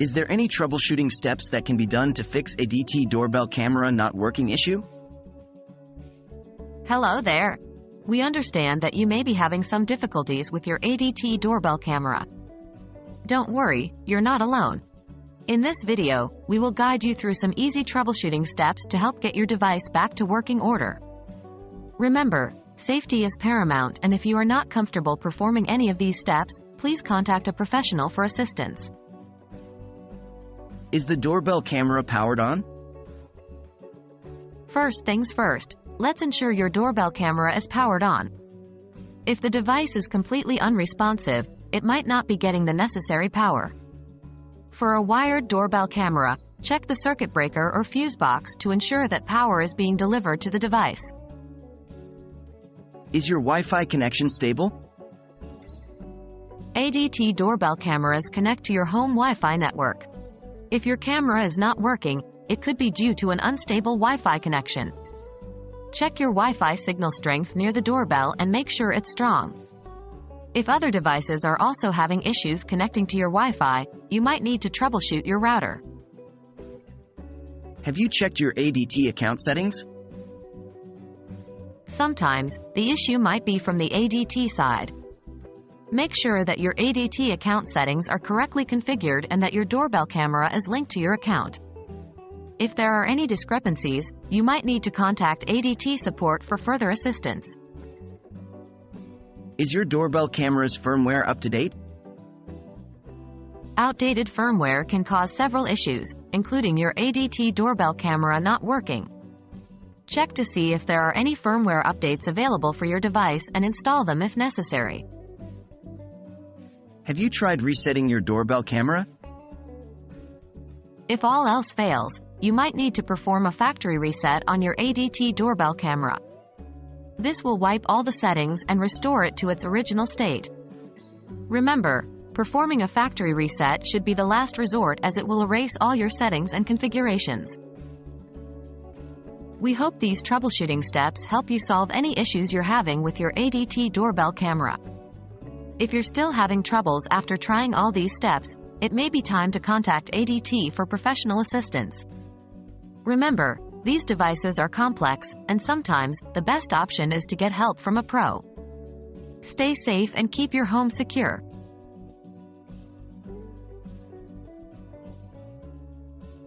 Is there any troubleshooting steps that can be done to fix ADT doorbell camera not working issue? Hello there. We understand that you may be having some difficulties with your ADT doorbell camera. Don't worry, you're not alone. In this video, we will guide you through some easy troubleshooting steps to help get your device back to working order. Remember, safety is paramount, and if you are not comfortable performing any of these steps, please contact a professional for assistance. Is the doorbell camera powered on? First things first, let's ensure your doorbell camera is powered on. If the device is completely unresponsive, it might not be getting the necessary power. For a wired doorbell camera, check the circuit breaker or fuse box to ensure that power is being delivered to the device. Is your Wi-Fi connection stable? ADT doorbell cameras connect to your home Wi-Fi network. If your camera is not working, it could be due to an unstable Wi-Fi connection. Check your Wi-Fi signal strength near the doorbell and make sure it's strong. If other devices are also having issues connecting to your Wi-Fi, you might need to troubleshoot your router. Have you checked your ADT account settings? Sometimes, the issue might be from the ADT side. Make sure that your ADT account settings are correctly configured and that your doorbell camera is linked to your account. If there are any discrepancies, you might need to contact ADT support for further assistance. Is your doorbell camera's firmware up to date? Outdated firmware can cause several issues, including your ADT doorbell camera not working. Check to see if there are any firmware updates available for your device and install them if necessary. Have you tried resetting your doorbell camera? If all else fails, you might need to perform a factory reset on your ADT doorbell camera. This will wipe all the settings and restore it to its original state. Remember, performing a factory reset should be the last resort, as it will erase all your settings and configurations. We hope these troubleshooting steps help you solve any issues you're having with your ADT doorbell camera. If you're still having troubles after trying all these steps, it may be time to contact ADT for professional assistance. Remember, these devices are complex, and sometimes, the best option is to get help from a pro. Stay safe and keep your home secure.